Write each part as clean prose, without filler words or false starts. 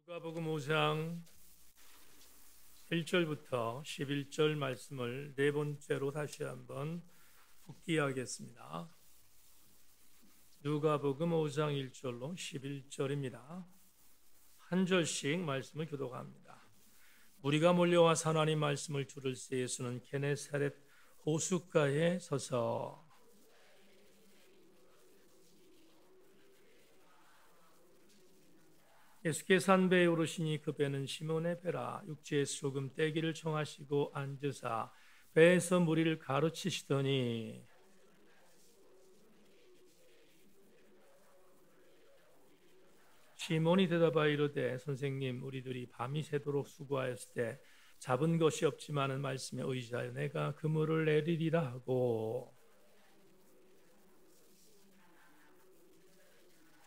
누가복음 5장 1절부터 11절 말씀을 네 번째로 다시 한번復기하겠습니다. 누가복음 5장 1절로 11절입니다. 한 절씩 말씀을 교독합니다. 무리가 몰려와서 하나님 말씀을 들을 때 예수는 게네사렛 호숫가에 서서 예수께서 한 배에 오르시니 그 배는 시몬의 배라. 육지에서 조금 떼기를 청하시고 앉으사 배에서 무리를 가르치시더니 시몬이 대답하여 이르되 선생님, 우리들이 밤이 새도록 수고하였을 때 잡은 것이 없지만은 말씀에 의지하여 내가 그물을 내리리라 하고,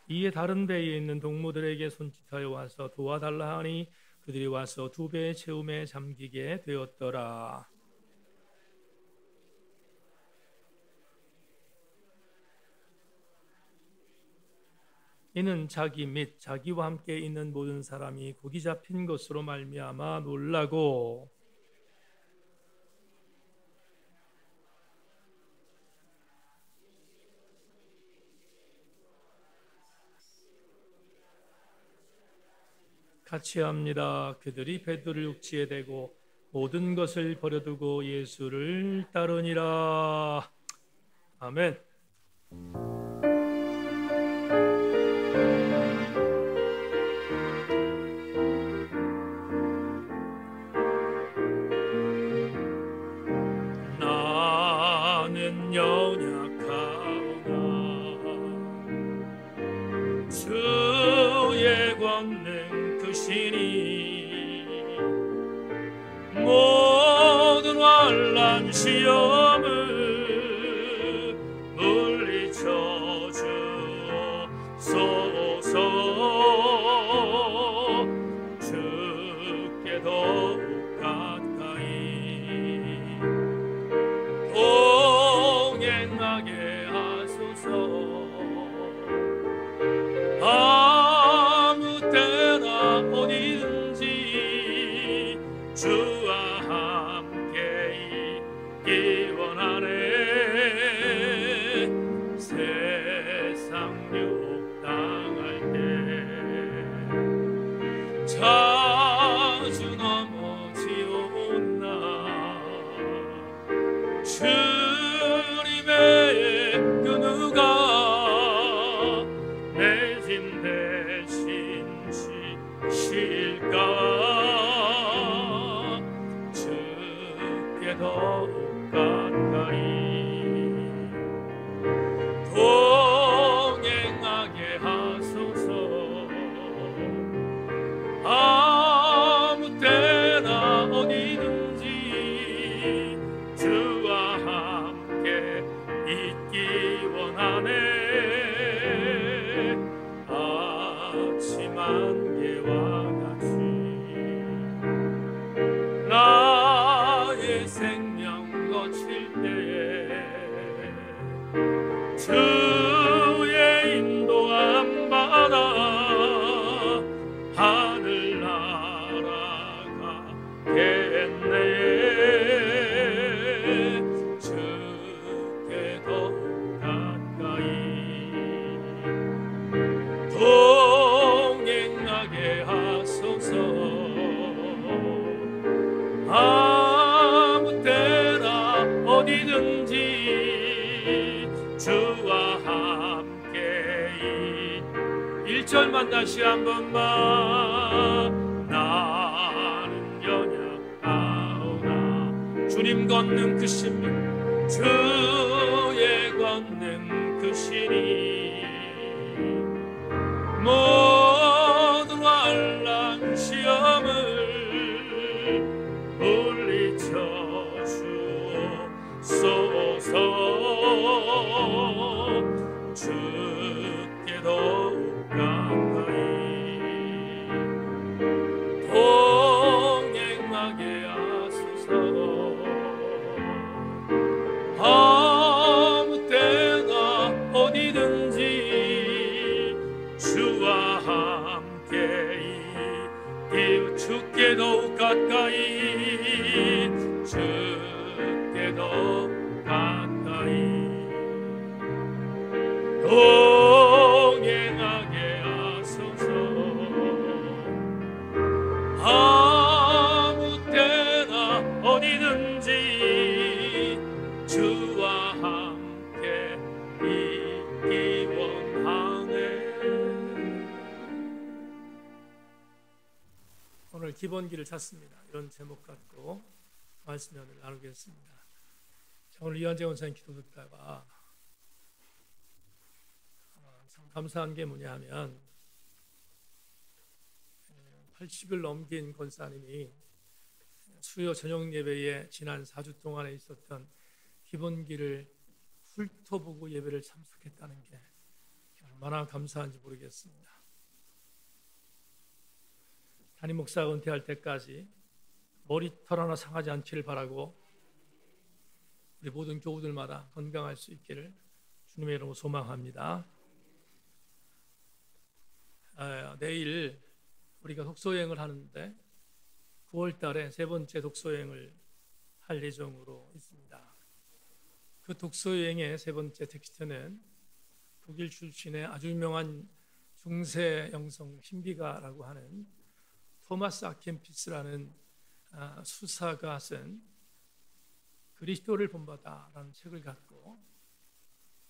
이에 다른 배에 있는 동무들에게 손짓하여 와서 도와달라 하니 그들이 와서 두 배의 채움에 잠기게 되었더라. 이는 자기 및 자기와 함께 있는 모든 사람이 고기 잡힌 것으로 말미암아 놀라고 같이 합니다. 그들이 배들을 육지에 대고 모든 것을 버려두고 예수를 따르니라. 아멘. 나는 연약하오나 주의 권능 크시니 모든 환난 시험을 물리쳐 주소서. 주께 더욱 가까이 동행하게 하소서. 아무 때나 어디든지 주와 함께 있기 원하네. 세상 유혹당할 때 자주 넘어지오나 주님의 그 누가 내 짐 대신 지실까. 주께 더욱 가까이 동행하게 하소서. 아무 때나 어디든지 주와 함께 있기 원하네. 아침 안개와 같이 나의 생명 거칠 때에 주의 인도함 받아 하늘 날아가겠네. 주께 더욱 가까이 동행하게 하소서. 아무 때나 어디든지 주와 함께 1절만 다시 한 번만. 나는 연약하오나 주님 권능 크시니 주의 권능 크시니 모든 환난 시험을 물리쳐 주소서. 주께 더욱 가까이 동행하게 하소서. 아무 때나 어디든지 주와 주께 더욱 가까이 주께 더욱 가까이 동행하게 하소서. 아무 때나 어디든지 주와 함께 있기 원하네. 오늘 기본기를 찾습니다. 이런 제목 갖고 말씀을 나누겠습니다. 오늘 이완재 원사님 기도 듣다가 참 감사한 게 뭐냐 하면 80을 넘긴 권사님이 수요 저녁 예배에 지난 4주 동안에 있었던 기본기를 훑어보고 예배를 참석했다는 게 얼마나 감사한지 모르겠습니다. 담임 목사가 은퇴할 때까지 머리털 하나 상하지 않기를 바라고 우리 모든 교우들마다 건강할 수 있기를 주님의 이름으로 소망합니다. 내일 우리가 독서여행을 하는데 9월 달에 세 번째 독서여행을 할 예정으로 있습니다. 그 독서여행의 세 번째 텍스트는 독일 출신의 아주 유명한 중세 영성 신비가라고 하는 토마스 아켄피스라는 수사가 쓴 그리스도를 본받아라는 책을 갖고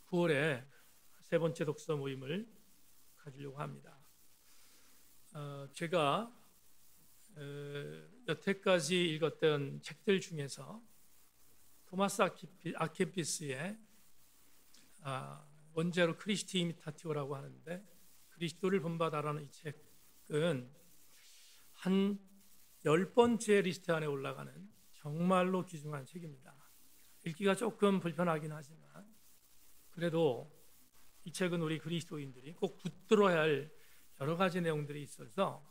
9월에 세 번째 독서 모임을 가지려고 합니다. 제가 여태까지 읽었던 책들 중에서 토마스 아켄피스의 원제로 크리스티 이미타티오라고 하는데 그리스도를 본받아라는 이 책은 한 10번째 리스트 안에 올라가는 정말로 귀중한 책입니다. 읽기가 조금 불편하긴 하지만 그래도 이 책은 우리 그리스도인들이 꼭 붙들어야 할 여러 가지 내용들이 있어서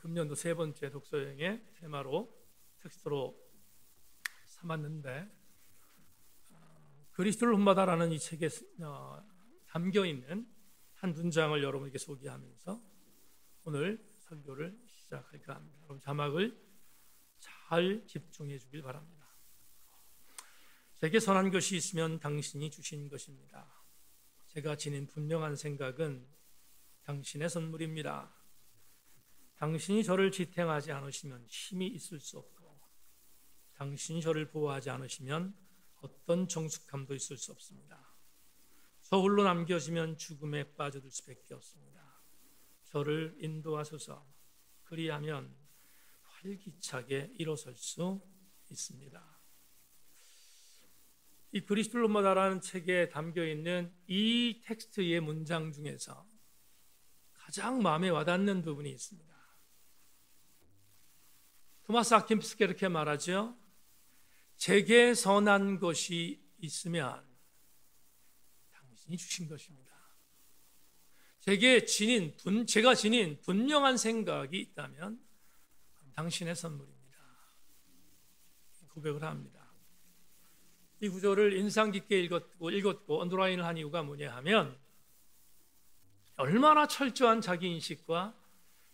금년도 세 번째 독서여행의 테마로 텍스트로 삼았는데 그리스도를 본받아라는 이 책에 담겨있는 한 문장을 여러분에게 소개하면서 오늘 설교를 시작할까 합니다. 여러분 자막을 잘 집중해 주길 바랍니다. 제게 선한 것이 있으면 당신이 주신 것입니다. 제가 지닌 분명한 생각은 당신의 선물입니다. 당신이 저를 지탱하지 않으시면 힘이 있을 수 없고 당신이 저를 보호하지 않으시면 어떤 정숙함도 있을 수 없습니다. 저 홀로 남겨지면 죽음에 빠져들 수밖에 없습니다. 저를 인도하소서. 그리하면 활기차게 일어설 수 있습니다. 이 그리스도를 본받아라는 책에 담겨있는 이 텍스트의 문장 중에서 가장 마음에 와닿는 부분이 있습니다. 토마스 아켄피스가 이렇게 말하죠. 제게 선한 것이 있으면 당신이 주신 것입니다. 제가 지닌 분명한 생각이 있다면 당신의 선물입니다. 고백을 합니다. 이 구절을 인상 깊게 읽었고 언더라인을 한 이유가 뭐냐 하면 얼마나 철저한 자기 인식과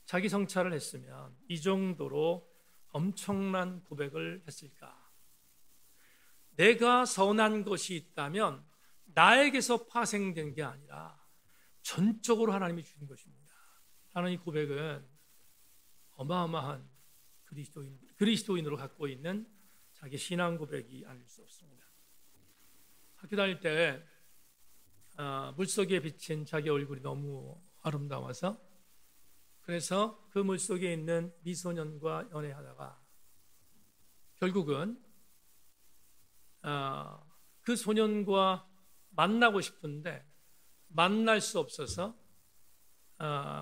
자기 성찰을 했으면 이 정도로 엄청난 고백을 했을까? 내가 선한 것이 있다면 나에게서 파생된 게 아니라 전적으로 하나님이 주신 것입니다. 하는 이 고백은 어마어마한 그리스도인으로 갖고 있는 자기 신앙 고백이 아닐 수 없습니다. 학교 다닐 때 물속에 비친 자기 얼굴이 너무 아름다워서 그래서 그 물속에 있는 미소년과 연애하다가 결국은 그 소년과 만나고 싶은데 만날 수 없어서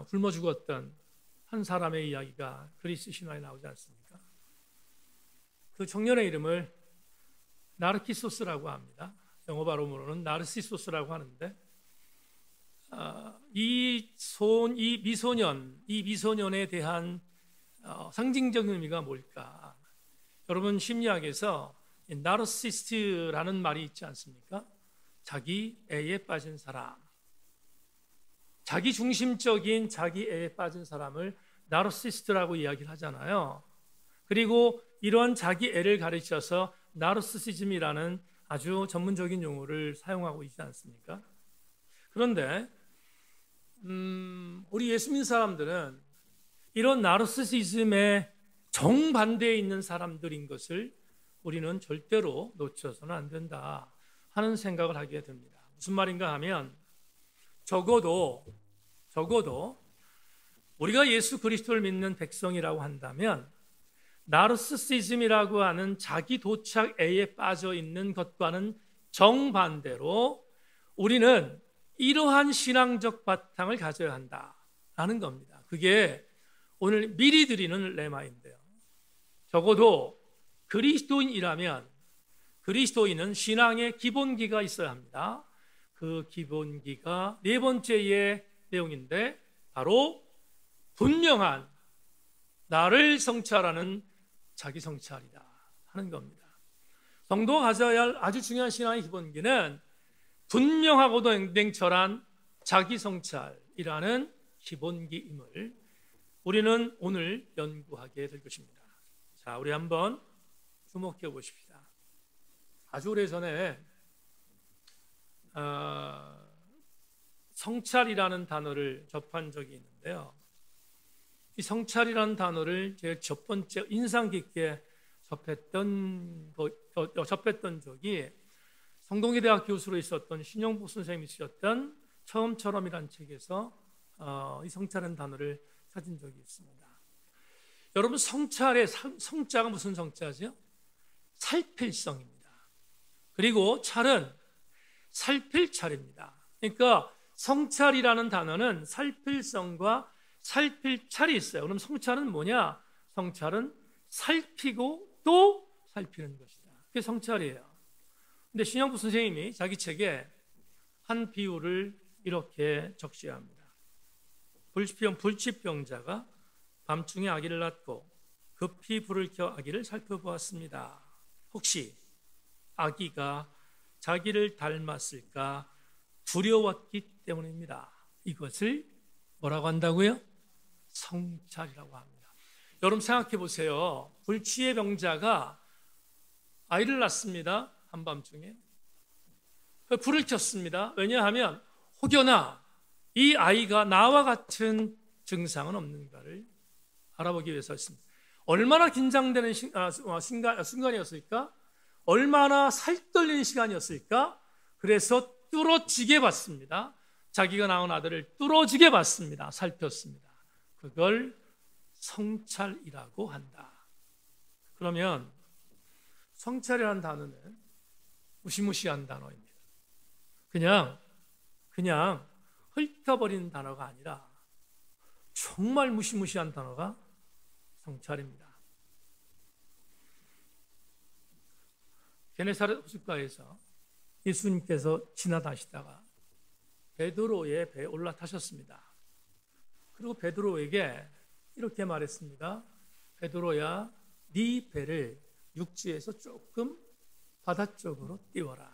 굶어 죽었던 한 사람의 이야기가 그리스 신화에 나오지 않습니까? 그 청년의 이름을 나르키소스라고 합니다. 영어 발음으로는 나르시소스라고 하는데 이 미소년에 대한 상징적인 의미가 뭘까? 여러분 심리학에서 나르시스트라는 말이 있지 않습니까? 자기 애에 빠진 사람, 자기 중심적인 자기 애에 빠진 사람을 나르시스트라고 이야기를 하잖아요. 그리고 이러한 자기 애를 가르쳐서 나르시시즘이라는 아주 전문적인 용어를 사용하고 있지 않습니까? 그런데 우리 예수 믿는 사람들은 이런 나르시시즘의 정반대에 있는 사람들인 것을 우리는 절대로 놓쳐서는 안 된다 하는 생각을 하게 됩니다. 무슨 말인가 하면 적어도 우리가 예수 그리스도를 믿는 백성이라고 한다면 나르시시즘이라고 하는 자기 도착애에 빠져 있는 것과는 정반대로 우리는 이러한 신앙적 바탕을 가져야 한다라는 겁니다. 그게 오늘 미리 드리는 레마인데요. 적어도 그리스도인이라면 그리스도인은 신앙의 기본기가 있어야 합니다. 그 기본기가 네 번째의 내용인데 바로 분명한 나를 성찰하는 자기 성찰이다 하는 겁니다. 성도가 가져야 할 아주 중요한 신앙의 기본기는 분명하고도 냉철한 자기 성찰이라는 기본기임을 우리는 오늘 연구하게 될 것입니다. 자, 우리 한번 주목해 보십시다. 아주 오래전에 성찰이라는 단어를 접한 적이 있는데요. 이 성찰이라는 단어를 제일 첫 번째 인상 깊게 접했던 적이 성동여대학 교수로 있었던 신영복 선생님이 쓰셨던 처음처럼이라는 책에서 이 성찰이라는 단어를 찾은 적이 있습니다. 여러분, 성찰의 성자가 무슨 성자죠? 살필성입니다. 그리고 찰은 살필 찰입니다. 그러니까 성찰이라는 단어는 살필성과 살필 찰이 있어요. 그럼 성찰은 뭐냐? 성찰은 살피고 또 살피는 것이다. 그게 성찰이에요. 근데 신영부 선생님이 자기 책에 한 비유를 이렇게 적시합니다. 불치병자가 밤중에 아기를 낳고 급히 불을 켜 아기를 살펴보았습니다. 혹시 아기가 자기를 닮았을까 두려웠기 때문입니다. 이것을 뭐라고 한다고요? 성찰이라고 합니다. 여러분 생각해 보세요. 불치의 병자가 아이를 낳습니다. 한밤중에 불을 켰습니다. 왜냐하면 혹여나 이 아이가 나와 같은 증상은 없는가를 알아보기 위해서였습니다. 얼마나 긴장되는 순간이었을까? 얼마나 살떨리는 시간이었을까? 그래서 뚫어지게 봤습니다. 자기가 낳은 아들을 뚫어지게 봤습니다. 살폈습니다. 그걸 성찰이라고 한다. 그러면 성찰이라는 단어는 무시무시한 단어입니다. 그냥 훑어버리는 단어가 아니라 정말 무시무시한 단어가 성찰입니다. 게네사렛 호숫가에서 예수님께서 지나다시다가 베드로의 배에 올라타셨습니다. 그리고 베드로에게 이렇게 말했습니다. 베드로야, 네 배를 육지에서 조금 바다 쪽으로 띄워라.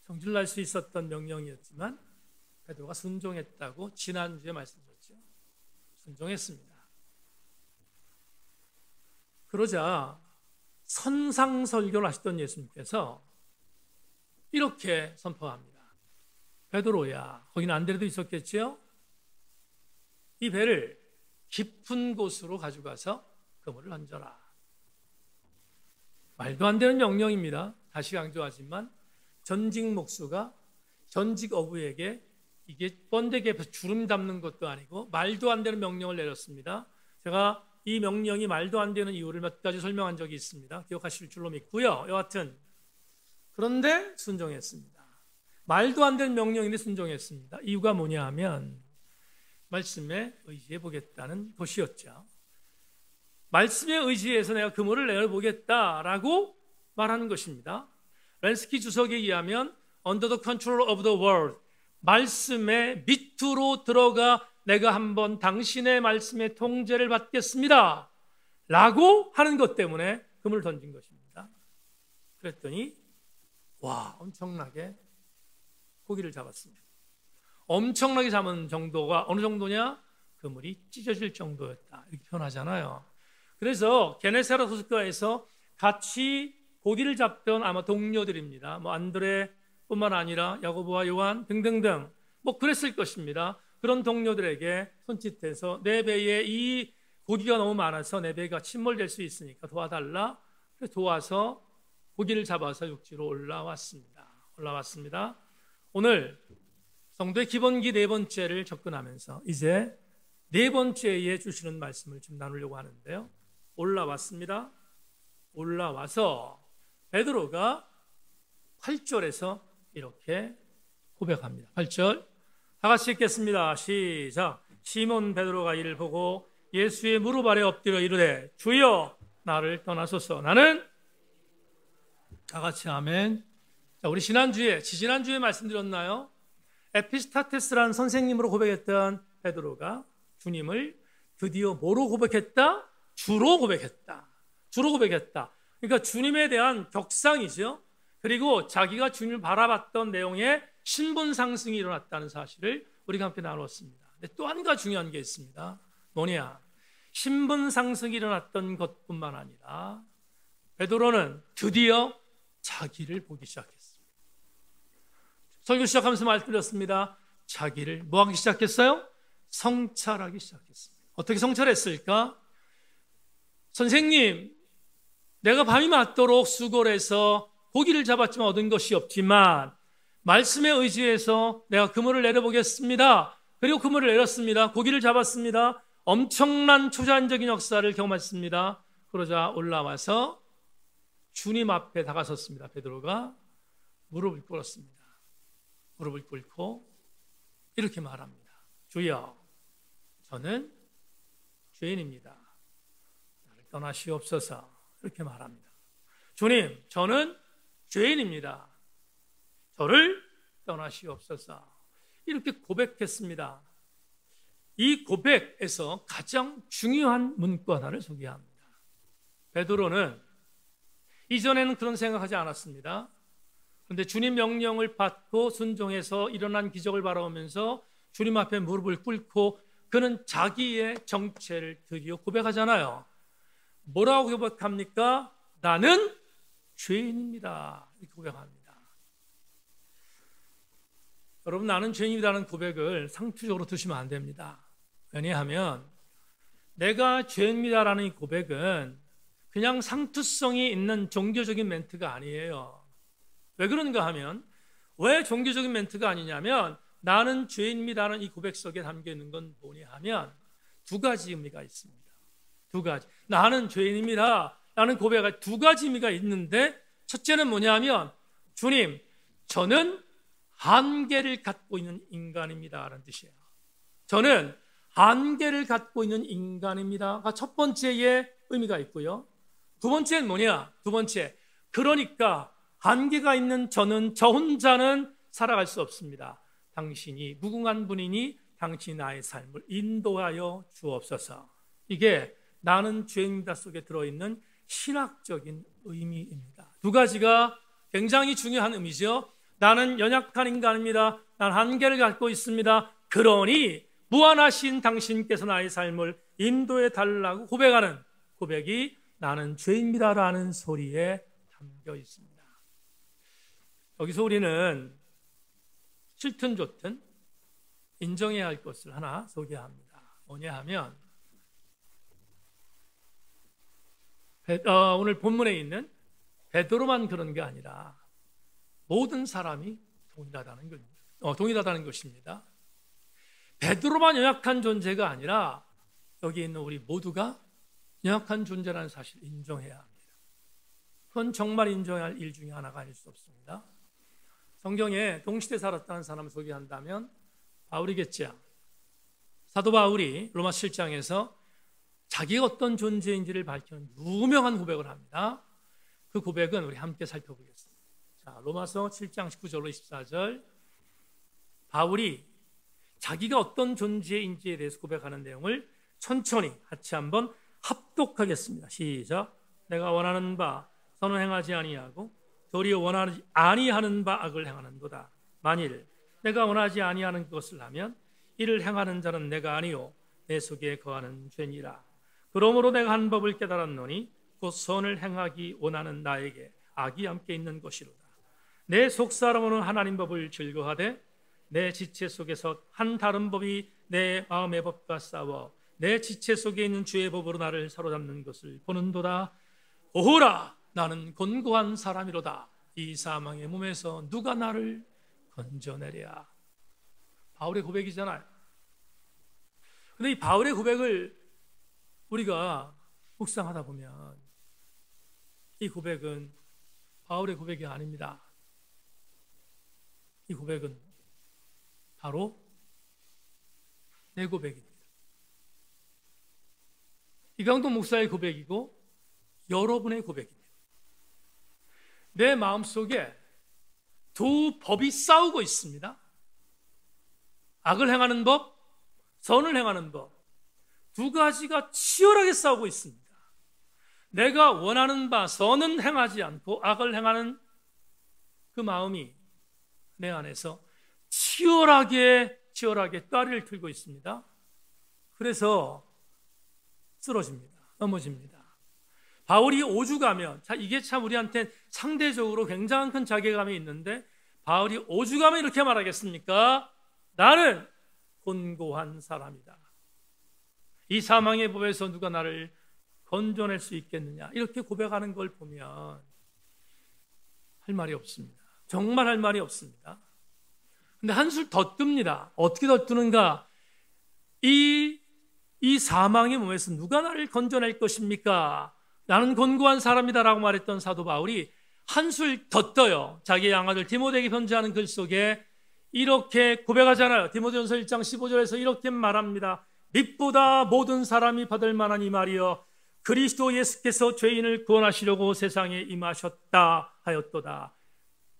성질날 수 있었던 명령이었지만 베드로가 순종했다고 지난주에 말씀드렸죠. 순종했습니다. 그러자 선상설교를 하시던 예수님께서 이렇게 선포합니다. 베드로야, 거기는 안드레도 있었겠지요? 이 배를 깊은 곳으로 가져가서 그물을 던져라. 말도 안 되는 명령입니다. 다시 강조하지만 전직 목수가 전직 어부에게 이게 번데기에 주름 담는 것도 아니고 말도 안 되는 명령을 내렸습니다. 제가 이 명령이 말도 안 되는 이유를 몇 가지 설명한 적이 있습니다. 기억하실 줄로 믿고요. 여하튼 그런데 순종했습니다. 말도 안 되는 명령인데 순종했습니다. 이유가 뭐냐 하면 말씀에 의지해 보겠다는 것이었죠. 말씀에 의지해서 내가 그물을 내려보겠다라고 말하는 것입니다. 렌스키 주석에 의하면 Under the control of the word, 말씀의 밑으로 들어가 내가 한번 당신의 말씀의 통제를 받겠습니다 라고 하는 것 때문에 그물을 던진 것입니다. 그랬더니 엄청나게 고기를 잡았습니다. 엄청나게 잡은 정도가 어느 정도냐? 그물이 찢어질 정도였다 이렇게 표현하잖아요. 그래서 게네사렛 호숫가에서 같이 고기를 잡던 아마 동료들입니다. 뭐 안드레뿐만 아니라 야고보와 요한 등등등 뭐 그랬을 것입니다. 그런 동료들에게 손짓해서 내 배에 이 고기가 너무 많아서 내 배가 침몰될 수 있으니까 도와달라. 그래서 도와서 고기를 잡아서 육지로 올라왔습니다. 오늘 성도의 기본기 네 번째를 접근하면서 이제 네 번째에 주시는 말씀을 좀 나누려고 하는데요. 올라왔습니다. 올라와서 베드로가 8절에서 이렇게 고백합니다. 8절 다 같이 읽겠습니다. 시작. 시몬 베드로가 이를 보고 예수의 무릎 아래 엎드려 이르되 주여 나를 떠나소서. 나는 다 같이 아멘. 자, 우리 지지난주에 말씀드렸나요? 에피스타테스라는 선생님으로 고백했던 베드로가 주님을 드디어 뭐로 고백했다? 주로 고백했다. 그러니까 주님에 대한 격상이죠. 그리고 자기가 주님을 바라봤던 내용의 신분 상승이 일어났다는 사실을 우리가 함께 나눴습니다. 근데 또 한 가지 중요한 게 있습니다. 뭐냐? 신분 상승이 일어났던 것뿐만 아니라 베드로는 드디어 자기를 보기 시작했습니다. 설교 시작하면서 말씀드렸습니다. 자기를 뭐 하기 시작했어요? 성찰하기 시작했습니다. 어떻게 성찰했을까? 선생님, 내가 밤이 맞도록 수고를 해서 고기를 잡았지만 얻은 것이 없지만 말씀에 의지해서 내가 그물을 내려보겠습니다. 그리고 그물을 내렸습니다. 고기를 잡았습니다. 엄청난 초자연적인 역사를 경험했습니다. 그러자 올라와서 주님 앞에 다가섰습니다. 베드로가 무릎을 꿇었습니다. 무릎을 꿇고 이렇게 말합니다. 주여, 저는 죄인입니다. 나를 떠나시옵소서. 이렇게 말합니다. 주님, 저는 죄인입니다. 저를 떠나시옵소서. 이렇게 고백했습니다. 이 고백에서 가장 중요한 문구 하나를 소개합니다. 베드로는 이전에는 그런 생각하지 않았습니다. 그런데 주님 명령을 받고 순종해서 일어난 기적을 바라보면서 주님 앞에 무릎을 꿇고 그는 자기의 정체를 드디어 고백하잖아요. 뭐라고 고백합니까? 나는 죄인입니다. 이렇게 고백합니다. 여러분, 나는 죄인이라는 고백을 상투적으로 두시면 안 됩니다. 왜냐하면 내가 죄인입니다라는 이 고백은 그냥 상투성이 있는 종교적인 멘트가 아니에요. 왜 그런가 하면, 왜 종교적인 멘트가 아니냐면 나는 죄인입니다라는 이 고백 속에 담겨 있는 건 뭐냐 하면 두 가지 의미가 있습니다. 두 가지. 나는 죄인입니다 라는 고백에 두 가지 의미가 있는데, 첫째는 뭐냐면 주님, 저는 한계를 갖고 있는 인간입니다 라는 뜻이에요. 저는 한계를 갖고 있는 인간입니다가 첫 번째의 의미가 있고요. 두 번째는 뭐냐? 두 번째, 그러니까 한계가 있는 저는, 저 혼자는 살아갈 수 없습니다. 당신이 무궁한 분이니 당신이 나의 삶을 인도하여 주옵소서. 이게 나는 죄인입니다 속에 들어있는 신학적인 의미입니다. 두 가지가 굉장히 중요한 의미죠. 나는 연약한 인간입니다. 난 한계를 갖고 있습니다. 그러니 무한하신 당신께서 나의 삶을 인도해 달라고 고백하는 고백이 나는 죄인입니다라는 소리에 담겨 있습니다. 여기서 우리는 싫든 좋든 인정해야 할 것을 하나 소개합니다. 뭐냐 하면 오늘 본문에 있는 베드로만 그런 게 아니라 모든 사람이 동일하다는 것입니다. 베드로만 연약한 존재가 아니라 여기 있는 우리 모두가 연약한 존재라는 사실을 인정해야 합니다. 그건 정말 인정해야 할 일 중에 하나가 아닐 수 없습니다. 성경에 동시대에 살았다는 사람을 소개한다면 바울이겠죠. 사도 바울이 로마 7장에서 자기가 어떤 존재인지를 밝히는 유명한 고백을 합니다. 그 고백은 우리 함께 살펴보겠습니다. 자, 로마서 7장 19절로 24절, 바울이 자기가 어떤 존재인지에 대해서 고백하는 내용을 천천히 같이 한번 합독하겠습니다. 시작. 내가 원하는 바 선을 행하지 아니하고 도리어 원하지 아니하는 바 악을 행하는도다. 만일 내가 원하지 아니하는 것을 하면 이를 행하는 자는 내가 아니요 내 속에 거하는 죄니라. 그러므로 내가 한 법을 깨달았노니 곧 선을 행하기 원하는 나에게 악이 함께 있는 것이로다. 내 속사람으로는 하나님 법을 즐거워하되 내 지체 속에서 한 다른 법이 내 마음의 법과 싸워 내 지체 속에 있는 주의 법으로 나를 사로잡는 것을 보는도다. 오호라, 나는 곤고한 사람이로다. 이 사망의 몸에서 누가 나를 건져내랴. 바울의 고백이잖아요. 근데 이 바울의 고백을 우리가 묵상하다 보면 이 고백은 바울의 고백이 아닙니다. 이 고백은 바로 내 고백입니다. 이강동 목사의 고백이고 여러분의 고백입니다. 내 마음속에 두 법이 싸우고 있습니다. 악을 행하는 법, 선을 행하는 법, 두 가지가 치열하게 싸우고 있습니다. 내가 원하는 바 선은 행하지 않고 악을 행하는 그 마음이 내 안에서 치열하게 따리를 틀고 있습니다. 그래서 쓰러집니다. 넘어집니다. 바울이 오죽하면, 이게 참 우리한테 상대적으로 굉장한 큰 자괴감이 있는데 바울이 오죽하면 이렇게 말하겠습니까? 나는 곤고한 사람이다. 이 사망의 법에서 누가 나를 건져낼 수 있겠느냐, 이렇게 고백하는 걸 보면 할 말이 없습니다. 정말 할 말이 없습니다. 근데 한술 더 뜹니다. 어떻게 더 뜨는가? 이 사망의 몸에서 누가 나를 건져낼 것입니까? 나는 곤고한 사람이다라고 말했던 사도 바울이 한술 더 떠요. 자기의 양아들 디모데에게 편지하는 글 속에 이렇게 고백하잖아요. 디모데전서 1장 15절에서 이렇게 말합니다. 빛보다 모든 사람이 받을 만한 이 말이여, 그리스도 예수께서 죄인을 구원하시려고 세상에 임하셨다 하였도다.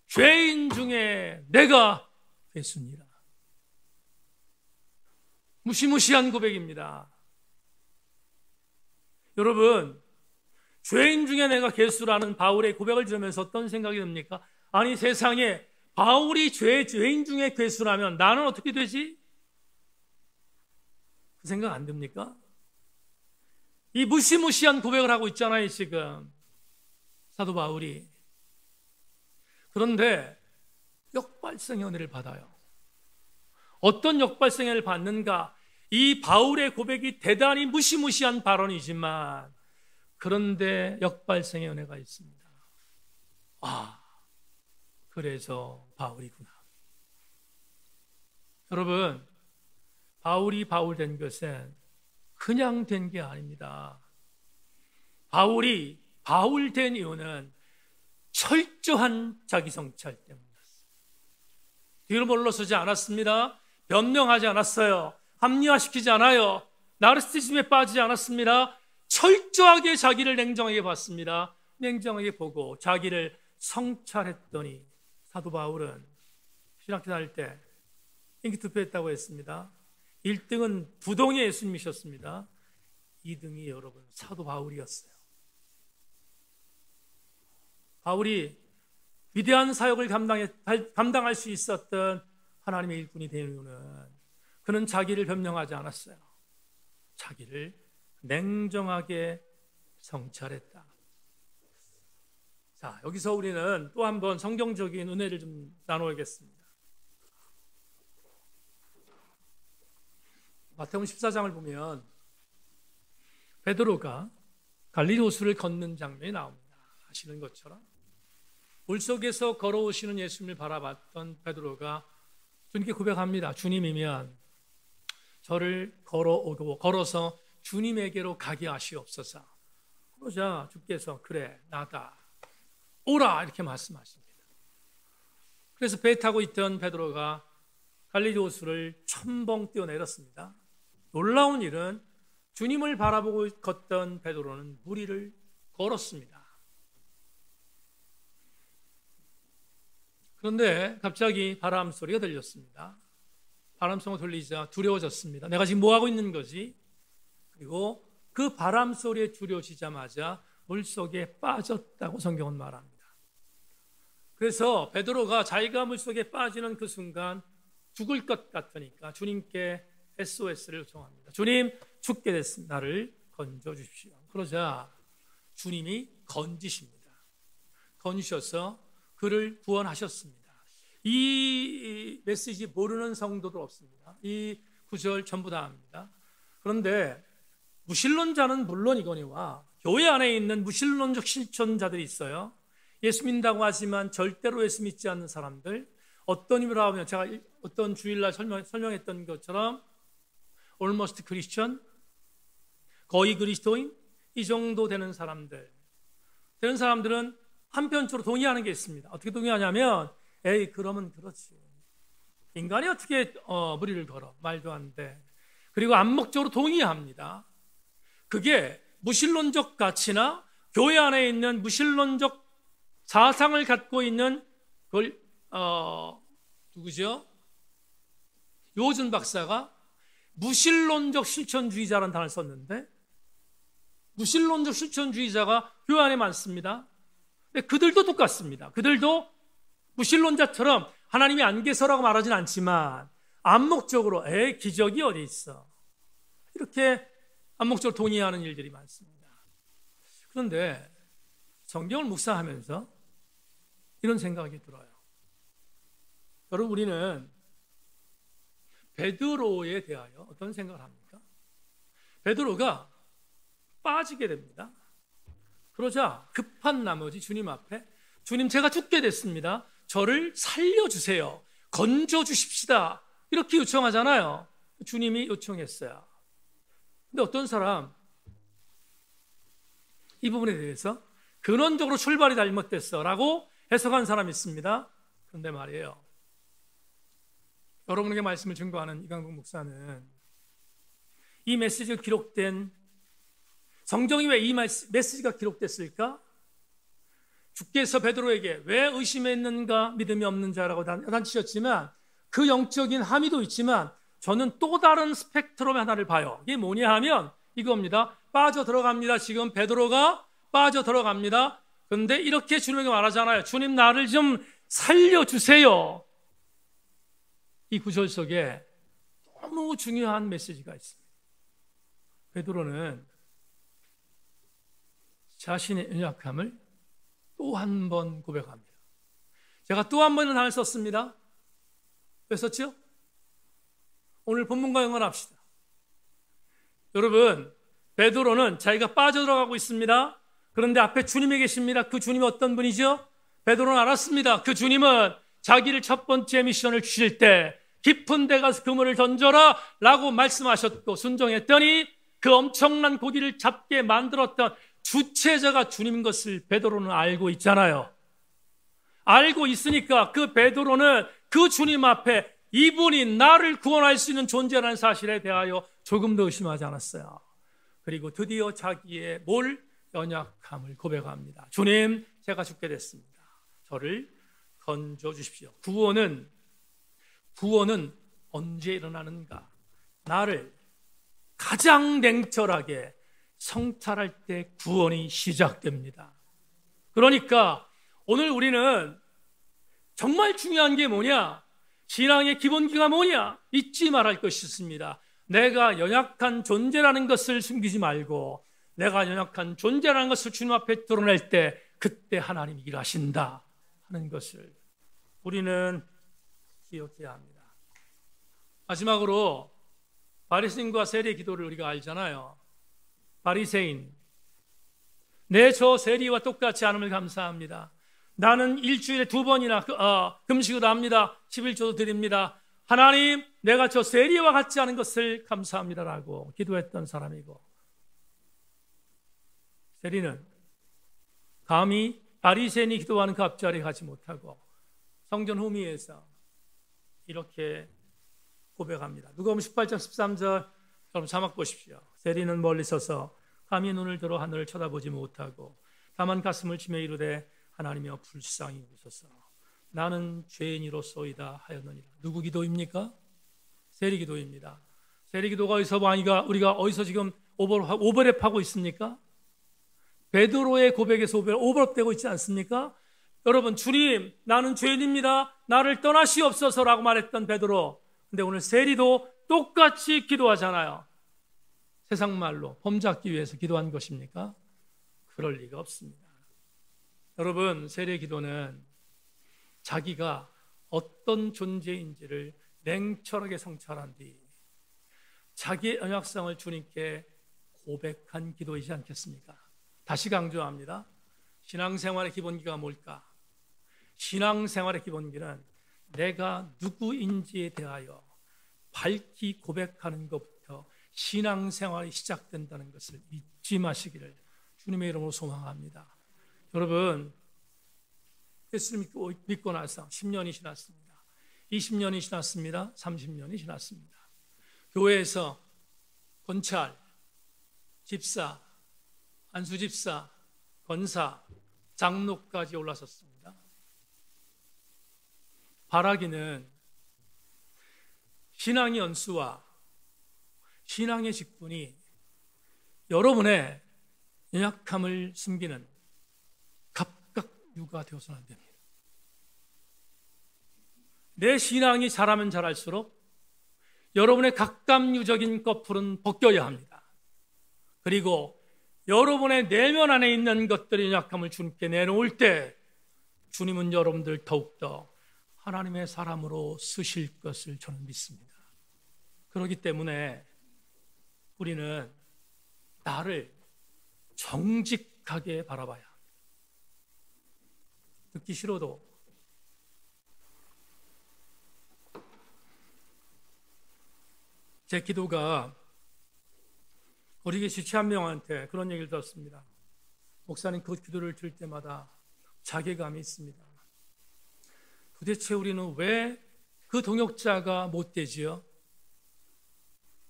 죄인 중에 내가 괴수니라. 무시무시한 고백입니다. 여러분, 죄인 중에 내가 괴수라는 바울의 고백을 들으면서 어떤 생각이 듭니까? 아니, 세상에 바울이 죄인 중에 괴수라면 나는 어떻게 되지? 그 생각 안 듭니까? 이 무시무시한 고백을 하고 있잖아요, 지금 사도 바울이. 그런데 역발생의 은혜를 받아요. 어떤 역발생을 받는가? 이 바울의 고백이 대단히 무시무시한 발언이지만 그런데 역발생의 은혜가 있습니다. 아, 그래서 바울이구나. 여러분, 바울이 바울 된 것은 그냥 된 게 아닙니다. 바울이 바울 된 이유는 철저한 자기 성찰 때문이었어요. 뒤로 물러서지 않았습니다. 변명하지 않았어요. 합리화시키지 않아요. 나르시시즘에 빠지지 않았습니다. 철저하게 자기를 냉정하게 봤습니다. 냉정하게 보고 자기를 성찰했더니 사도 바울은 신학교 다닐 때 인기 투표했다고 했습니다. 1등은 부동의 예수님이셨습니다. 2등이 여러분 사도 바울이었어요. 바울이 위대한 사역을 감당할 수 있었던 하나님의 일꾼이 된 이유는 그는 자기를 변명하지 않았어요. 자기를 냉정하게 성찰했다. 자, 여기서 우리는 또 한 번 성경적인 은혜를 좀 나누겠습니다. 마태복음 14장을 보면 베드로가 갈릴리 호수를 걷는 장면이 나옵니다. 아시는 것처럼 물속에서 걸어오시는 예수님을 바라봤던 베드로가 주님께 고백합니다. 주님이면 저를 걸어서 주님에게로 가게 하시옵소서. 그러자 주께서 그래 나다 오라 이렇게 말씀하십니다. 그래서 배 타고 있던 베드로가 갈릴리 호수를 첨벙 뛰어내렸습니다. 놀라운 일은 주님을 바라보고 걷던 베드로는 물 위를 걸었습니다. 그런데 갑자기 바람 소리가 들렸습니다. 바람 소리가 들리자 두려워졌습니다. 내가 지금 뭐 하고 있는 거지? 그리고 그 바람 소리에 두려워지자마자 물속에 빠졌다고 성경은 말합니다. 그래서 베드로가 자기가 물속에 빠지는 그 순간 죽을 것 같으니까 주님께 SOS를 요청합니다. 주님, 죽게 됐습니다. 나를 건져주십시오. 그러자 주님이 건지십니다. 건지셔서 그를 구원하셨습니다. 이 메시지 모르는 성도도 없습니다. 이 구절 전부 다 압니다. 그런데 무신론자는 물론이거니와 교회 안에 있는 무신론적 실천자들이 있어요. 예수 믿는다고 하지만 절대로 예수 믿지 않는 사람들, 어떤 의미로 하면 제가 어떤 주일날 설명했던 것처럼 almost Christian, 거의 그리스도인, 이 정도 되는 사람들은 한편적으로 동의하는 게 있습니다. 어떻게 동의하냐면 에이 그러면 그렇지, 인간이 어떻게 무리를 걸어, 말도 안 돼. 그리고 암묵적으로 동의합니다. 그게 무신론적 가치나 교회 안에 있는 무신론적 사상을 갖고 있는 그걸 누구죠? 요준 박사가 무신론적 실천주의자라는 단어를 썼는데, 무신론적 실천주의자가 교회 안에 많습니다. 근데 그들도 똑같습니다. 그들도 무신론자처럼 하나님이 안 계셔라고 말하진 않지만 암묵적으로 기적이 어디 있어, 이렇게 암묵적으로 동의하는 일들이 많습니다. 그런데 성경을 묵상하면서 이런 생각이 들어요. 여러분, 우리는 베드로에 대하여 어떤 생각을 합니까? 베드로가 빠지게 됩니다. 그러자 급한 나머지 주님 앞에, 주님 제가 죽게 됐습니다. 저를 살려주세요. 건져주십시다. 이렇게 요청하잖아요. 주님이 요청했어요. 근데 어떤 사람 이 부분에 대해서 근원적으로 출발이 잘못됐어 라고 해석한 사람이 있습니다. 그런데 말이에요, 여러분에게 말씀을 증거하는 이강국 목사는 이 메시지가 기록된, 성경이 왜 이 메시지가 기록됐을까? 주께서 베드로에게 왜 의심했는가, 믿음이 없는 자라고 단치셨지만 그 영적인 함의도 있지만 저는 또 다른 스펙트럼 하나를 봐요. 이게 뭐냐 하면 이겁니다. 빠져들어갑니다. 지금 베드로가 빠져들어갑니다. 그런데 이렇게 주님에게 말하잖아요. 주님 나를 좀 살려주세요. 이 구절 속에 너무 중요한 메시지가 있습니다. 베드로는 자신의 연약함을 또 한 번 고백합니다. 제가 또 한 번의 단어를 썼습니다. 왜 썼죠? 오늘 본문과 연관합시다. 여러분, 베드로는 자기가 빠져들어가고 있습니다. 그런데 앞에 주님이 계십니다. 그 주님이 어떤 분이죠? 베드로는 알았습니다. 그 주님은 자기를 첫 번째 미션을 주실 때 깊은 데 가서 그물을 던져라 라고 말씀하셨고 순종했더니 그 엄청난 고기를 잡게 만들었던 주체자가 주님인 것을 베드로는 알고 있잖아요. 알고 있으니까 그 베드로는 그 주님 앞에 이분이 나를 구원할 수 있는 존재라는 사실에 대하여 조금 더 의심하지 않았어요. 그리고 드디어 자기의 연약함을 고백합니다. 주님, 제가 죽게 됐습니다. 저를 건져 주십시오. 구원은 언제 일어나는가? 나를 가장 냉철하게 성찰할 때 구원이 시작됩니다. 그러니까 오늘 우리는 정말 중요한 게 뭐냐? 신앙의 기본기가 뭐냐? 잊지 말할 것이 있습니다. 내가 연약한 존재라는 것을 숨기지 말고 내가 연약한 존재라는 것을 주님 앞에 드러낼 때 그때 하나님이 일하신다 하는 것을 우리는 기억해야 합니다. 마지막으로 바리새인과 세리의 기도를 우리가 알잖아요. 바리새인, 내 저 세리와 똑같지 않음을 감사합니다. 나는 일주일에 2번이나 금식을 합니다. 11조도 드립니다. 하나님, 내가 저 세리와 같지 않은 것을 감사합니다라고 기도했던 사람이고, 세리는 감히 바리새인이 기도하는 그 앞자리에 가지 못하고 성전 후미에서 이렇게 고백합니다. 누가복음 18장 13절 여러분 자막 보십시오. 세리는 멀리 서서 감히 눈을 들어 하늘을 쳐다보지 못하고 다만 가슴을 치며 이르되 하나님이여 불쌍히 여기소서. 나는 죄인이로소이다 하였느니라. 누구 기도입니까? 세리 기도입니다. 세리 기도가 어디서 우리가 어디서 지금 오버랩하고 있습니까? 베드로의 고백에서 오버랩되고 있지 않습니까? 여러분, 주님, 나는 죄인입니다. 나를 떠나시옵소서라고 말했던 베드로. 근데 오늘 세리도 똑같이 기도하잖아요. 세상 말로 폼 잡기 위해서 기도한 것입니까? 그럴 리가 없습니다. 여러분, 세례 기도는 자기가 어떤 존재인지를 냉철하게 성찰한 뒤 자기의 연약성을 주님께 고백한 기도이지 않겠습니까? 다시 강조합니다. 신앙생활의 기본기가 뭘까? 신앙생활의 기본기는 내가 누구인지에 대하여 밝히 고백하는 것부터 신앙생활이 시작된다는 것을 잊지 마시기를 주님의 이름으로 소망합니다. 여러분, 예수를 믿고 나서 10년이 지났습니다. 20년이 지났습니다. 30년이 지났습니다. 교회에서 권찰, 집사, 안수집사, 권사, 장로까지 올라섰습니다. 바라기는 신앙의 연수와 신앙의 직분이 여러분의 연약함을 숨기는 갑각류가 되어서는 안 됩니다. 내 신앙이 자라면 자랄수록 여러분의 갑각류적인 꺼풀은 벗겨야 합니다. 그리고 여러분의 내면 안에 있는 것들의 연약함을 주님께 내놓을 때 주님은 여러분들 더욱더 하나님의 사람으로 쓰실 것을 저는 믿습니다. 그렇기 때문에 우리는 나를 정직하게 바라봐야 합니다. 듣기 싫어도 제 기도가 우리 교회 지체 한 명한테 그런 얘기를 들었습니다. 목사님, 그 기도를 들을 때마다 자괴감이 있습니다. 도대체 우리는 왜 그 동역자가 못 되지요?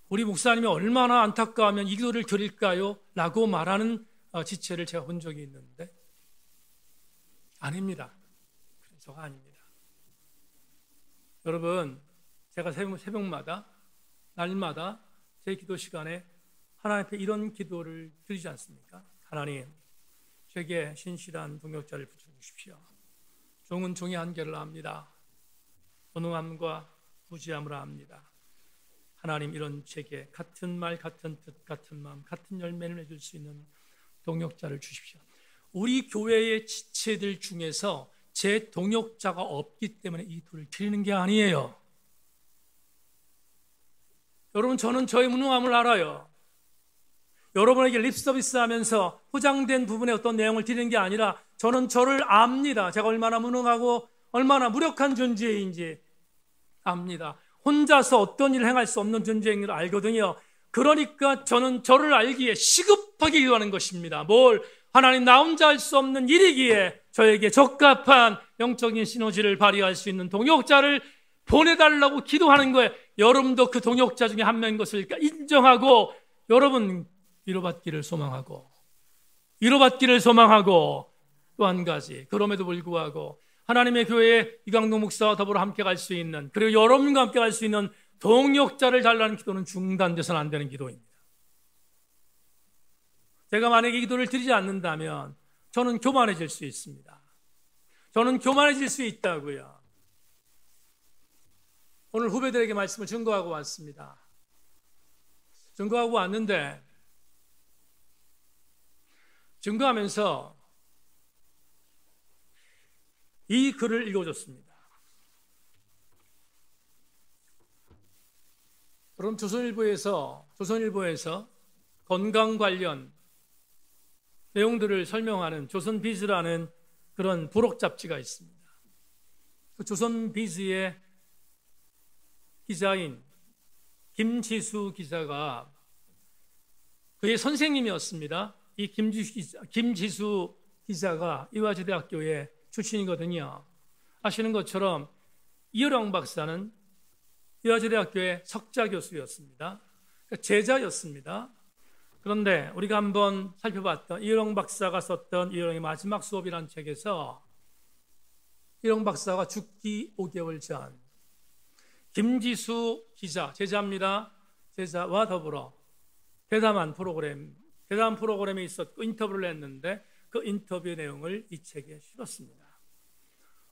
우리 목사님이 얼마나 안타까우면 이 기도를 드릴까요? 라고 말하는 지체를 제가 본 적이 있는데 아닙니다. 그래서가 아닙니다. 여러분, 제가 새벽마다 날마다 제 기도 시간에 하나님 앞에 이런 기도를 드리지 않습니까? 하나님, 제게 신실한 동역자를 붙여주십시오. 종은 종의 한계를 압니다. 무능함과 무지함을 압니다. 하나님, 이런 제게 같은 말, 같은 뜻, 같은 마음, 같은 열매를 맺을 수 있는 동역자를 주십시오. 우리 교회의 지체들 중에서 제 동역자가 없기 때문에 이 기도를 드리는 게 아니에요. 여러분, 저는 저의 무능함을 알아요. 여러분에게 립서비스 하면서 포장된 부분의 어떤 내용을 드리는 게 아니라 저는 저를 압니다. 제가 얼마나 무능하고 얼마나 무력한 존재인지 압니다. 혼자서 어떤 일을 행할 수 없는 존재인 걸 알거든요. 그러니까 저는 저를 알기에 시급하게 기도하는 것입니다. 뭘? 하나님, 나 혼자 할 수 없는 일이기에 저에게 적합한 영적인 시너지를 발휘할 수 있는 동역자를 보내달라고 기도하는 거예요. 여러분도 그 동역자 중에 한 명인 것을 인정하고 여러분 위로받기를 소망하고 또 한 가지, 그럼에도 불구하고 하나님의 교회에 이강동 목사와 더불어 함께 갈 수 있는, 그리고 여러분과 함께 갈 수 있는 동역자를 달라는 기도는 중단돼서는 안 되는 기도입니다. 제가 만약에 기도를 드리지 않는다면 저는 교만해질 수 있습니다. 저는 교만해질 수 있다고요. 오늘 후배들에게 말씀을 증거하고 왔습니다. 증거하고 왔는데 증거하면서 이 글을 읽어줬습니다. 그럼 조선일보에서 건강 관련 내용들을 설명하는 조선비즈라는 그런 부록 잡지가 있습니다. 그 조선비즈의 기자인 김지수 기자가 그의 선생님이었습니다. 이 김지수 기자가 이화여대학교의 출신이거든요. 아시는 것처럼 이어령 박사는 이화여대학교의 석자 교수였습니다. 제자였습니다. 그런데 우리가 한번 살펴봤던 이어령 박사가 썼던 이어령의 마지막 수업이라는 책에서 이어령 박사가 죽기 5개월 전 김지수 기자, 제자입니다. 제자와 더불어 대담한 프로그램에 있었고 인터뷰를 했는데 그 인터뷰의 내용을 이 책에 실었습니다.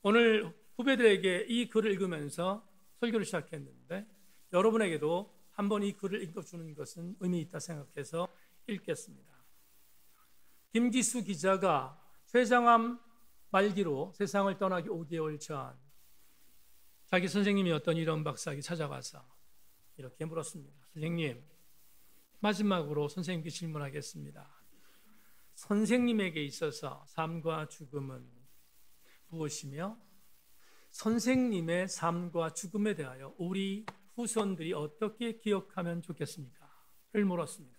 오늘 후배들에게 이 글을 읽으면서 설교를 시작했는데 여러분에게도 한번 이 글을 읽어주는 것은 의미 있다 생각해서 읽겠습니다. 김기수 기자가 췌장암 말기로 세상을 떠나기 5개월 전 자기 선생님이었던 이런 박사에게 찾아가서 이렇게 물었습니다. 선생님, 마지막으로 선생님께 질문하겠습니다. 선생님에게 있어서 삶과 죽음은 무엇이며 선생님의 삶과 죽음에 대하여 우리 후손들이 어떻게 기억하면 좋겠습니까? 를 물었습니다.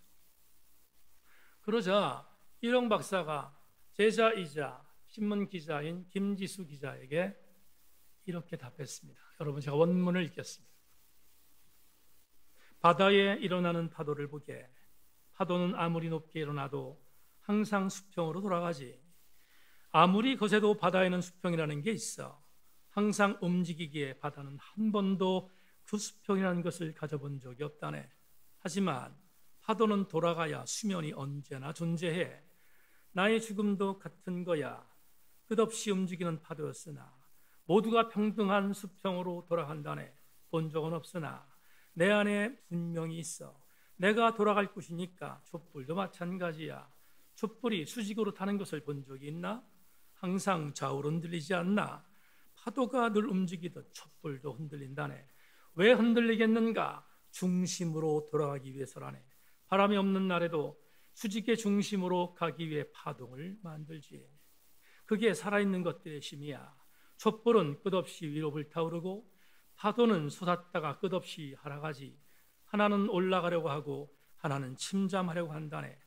그러자 일용 박사가 제자이자 신문 기자인 김지수 기자에게 이렇게 답했습니다. 여러분, 제가 원문을 읽겠습니다. 바다에 일어나는 파도를 보게 파도는 아무리 높게 일어나도 항상 수평으로 돌아가지. 아무리 거세도 바다에는 수평이라는 게 있어. 항상 움직이기에 바다는 한 번도 그 수평이라는 것을 가져본 적이 없다네. 하지만 파도는 돌아가야 수면이 언제나 존재해. 나의 죽음도 같은 거야. 끝없이 움직이는 파도였으나 모두가 평등한 수평으로 돌아간다네. 본 적은 없으나 내 안에 분명히 있어. 내가 돌아갈 곳이니까 촛불도 마찬가지야. 촛불이 수직으로 타는 것을 본 적이 있나? 항상 좌우로 흔들리지 않나? 파도가 늘 움직이듯 촛불도 흔들린다네. 왜 흔들리겠는가? 중심으로 돌아가기 위해서라네. 바람이 없는 날에도 수직의 중심으로 가기 위해 파동을 만들지. 그게 살아있는 것들의 힘이야. 촛불은 끝없이 위로 불타오르고 파도는 솟았다가 끝없이 하락하지. 하나는 올라가려고 하고 하나는 침잠하려고 한다네.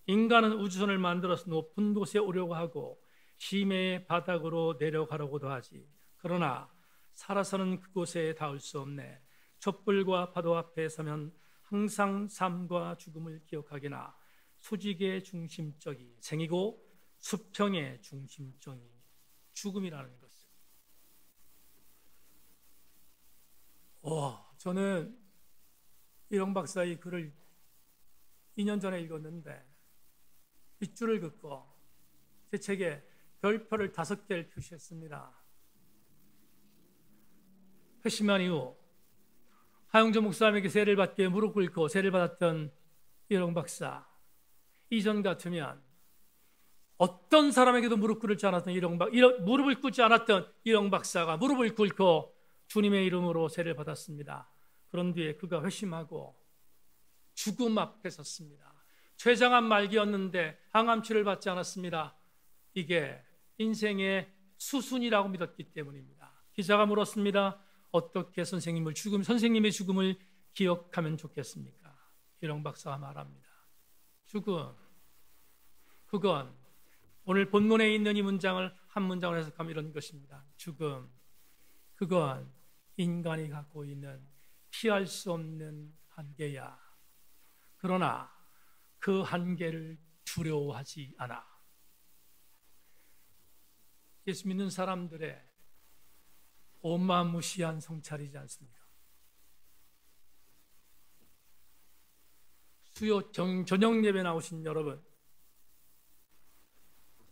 인간은 우주선을 만들어서 높은 곳에 오려고 하고 심해의 바닥으로 내려가려고도 하지. 그러나 살아서는 그곳에 닿을 수 없네. 촛불과 파도 앞에 서면 항상 삶과 죽음을 기억하기나 수직의 중심적이 생이고 수평의 중심적이 죽음이라는 것을. 저는 일용 박사의 글을 2년 전에 읽었는데 빗줄을 긋고 제 책에 별표를 5개를 표시했습니다. 회심한 이후 하용조 목사님에게 세례를 받기 위해 무릎 꿇고 세례를 받았던 일용 박사, 이전 같으면 어떤 사람에게도 무릎 꿇지 않았던 무릎을 꿇지 않았던 일용 박사가 무릎을 꿇고 주님의 이름으로 세례를 받았습니다. 그런 뒤에 그가 회심하고 죽음 앞에 섰습니다. 췌장암 말기였는데 항암치를 받지 않았습니다. 이게 인생의 수순이라고 믿었기 때문입니다. 기자가 물었습니다. 어떻게 선생님의 죽음을 기억하면 좋겠습니까? 일용 박사가 말합니다. 죽음, 그건 오늘 본문에 있는 이 문장을 한 문장으로 해석하면 이런 것입니다. 죽음, 그건 인간이 갖고 있는 피할 수 없는 한계야. 그러나 그 한계를 두려워하지 않아. 예수 믿는 사람들의 어마무시한 성찰이지 않습니까? 수요 저녁 예배 나오신 여러분,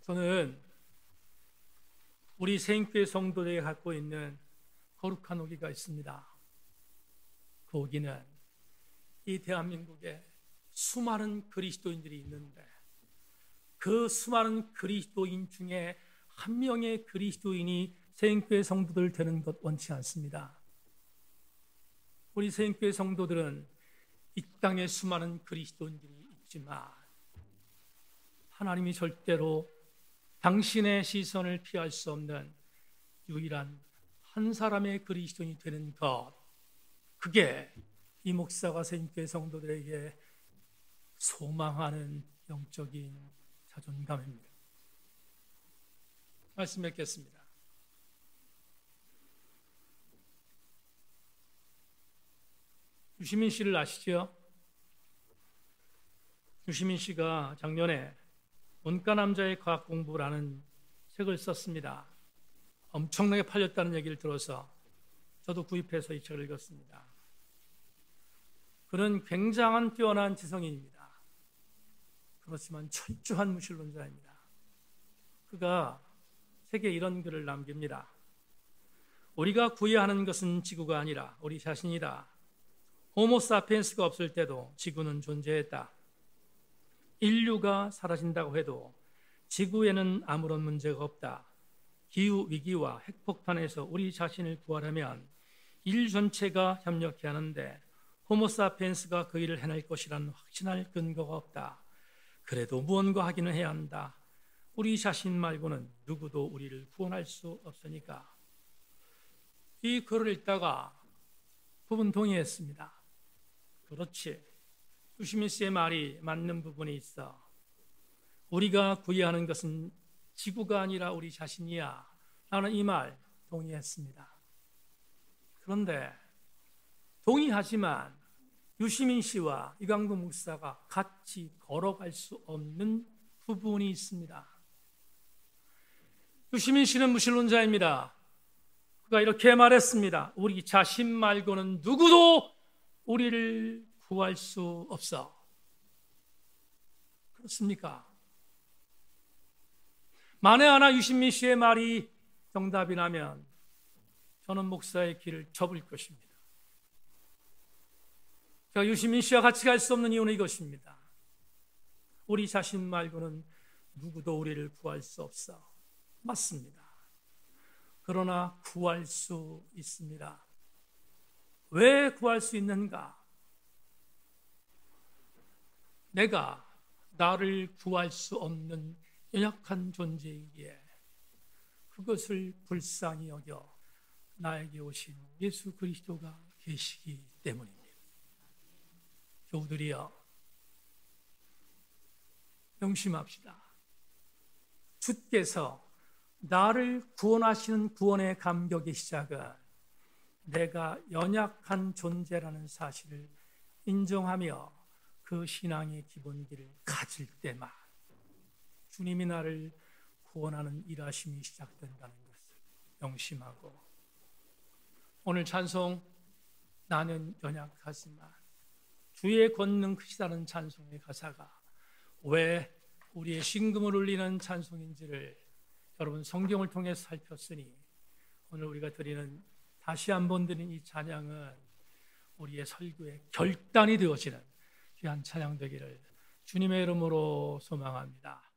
저는 우리 세인교회 성도들이 갖고 있는 거룩한 오기가 있습니다. 그 오기는 이 대한민국에 수많은 그리스도인들이 있는데 그 수많은 그리스도인 중에 한 명의 그리스도인이 세인교회 성도들 되는 것 원치 않습니다. 우리 세인교회 성도들은 이 땅에 수많은 그리스도인들이 있지만 하나님이 절대로 당신의 시선을 피할 수 없는 유일한 한 사람의 그리스도인이 되는 것, 그게 이 목사가 세인교회 성도들에게 소망하는 영적인 자존감입니다. 말씀 맺겠습니다. 유시민 씨를 아시죠? 유시민 씨가 작년에 문과 남자의 과학 공부라는 책을 썼습니다. 엄청나게 팔렸다는 얘기를 들어서 저도 구입해서 이 책을 읽었습니다. 그는 굉장한 뛰어난 지성인입니다. 그렇지만 철저한 무신론자입니다. 그가 책에 이런 글을 남깁니다. 우리가 구해야 하는 것은 지구가 아니라 우리 자신이다. 호모사피엔스가 없을 때도 지구는 존재했다. 인류가 사라진다고 해도 지구에는 아무런 문제가 없다. 기후위기와 핵폭탄에서 우리 자신을 구하려면 인류 전체가 협력해야 하는데 호모사피엔스가 그 일을 해낼 것이라는 확신할 근거가 없다. 그래도 무언가 하기는 해야 한다. 우리 자신 말고는 누구도 우리를 구원할 수 없으니까. 이 글을 읽다가 부분 동의했습니다. 그렇지. 유시민 씨의 말이 맞는 부분이 있어. 우리가 구해야 하는 것은 지구가 아니라 우리 자신이야 라는 이 말 동의했습니다. 그런데 동의하지만 유시민 씨와 이강도 목사가 같이 걸어갈 수 없는 부분이 있습니다. 유시민 씨는 무신론자입니다. 그가 이렇게 말했습니다. 우리 자신 말고는 누구도 우리를 구할 수 없어. 그렇습니까? 만에 하나 유시민 씨의 말이 정답이라면 저는 목사의 길을 접을 것입니다. 제가 유시민 씨와 같이 갈 수 없는 이유는 이것입니다. 우리 자신 말고는 누구도 우리를 구할 수 없어. 맞습니다. 그러나 구할 수 있습니다. 왜 구할 수 있는가? 내가 나를 구할 수 없는 연약한 존재이기에 그것을 불쌍히 여겨 나에게 오신 예수 그리스도가 계시기 때문입니다. 교우들이여, 명심합시다. 주께서 나를 구원하시는 구원의 감격의 시작은 내가 연약한 존재라는 사실을 인정하며 그 신앙의 기본기를 가질 때만 주님이 나를 구원하는 일하심이 시작된다는 것을 명심하고, 오늘 찬송 나는 연약하지만 주의 권능 크시다는 찬송의 가사가 왜 우리의 신금을 울리는 찬송인지를 여러분 성경을 통해서 살폈으니 오늘 우리가 드리는, 다시 한번 드리는 이 찬양은 우리의 설교의 결단이 되어지는 귀한 찬양 되기를 주님의 이름으로 소망합니다.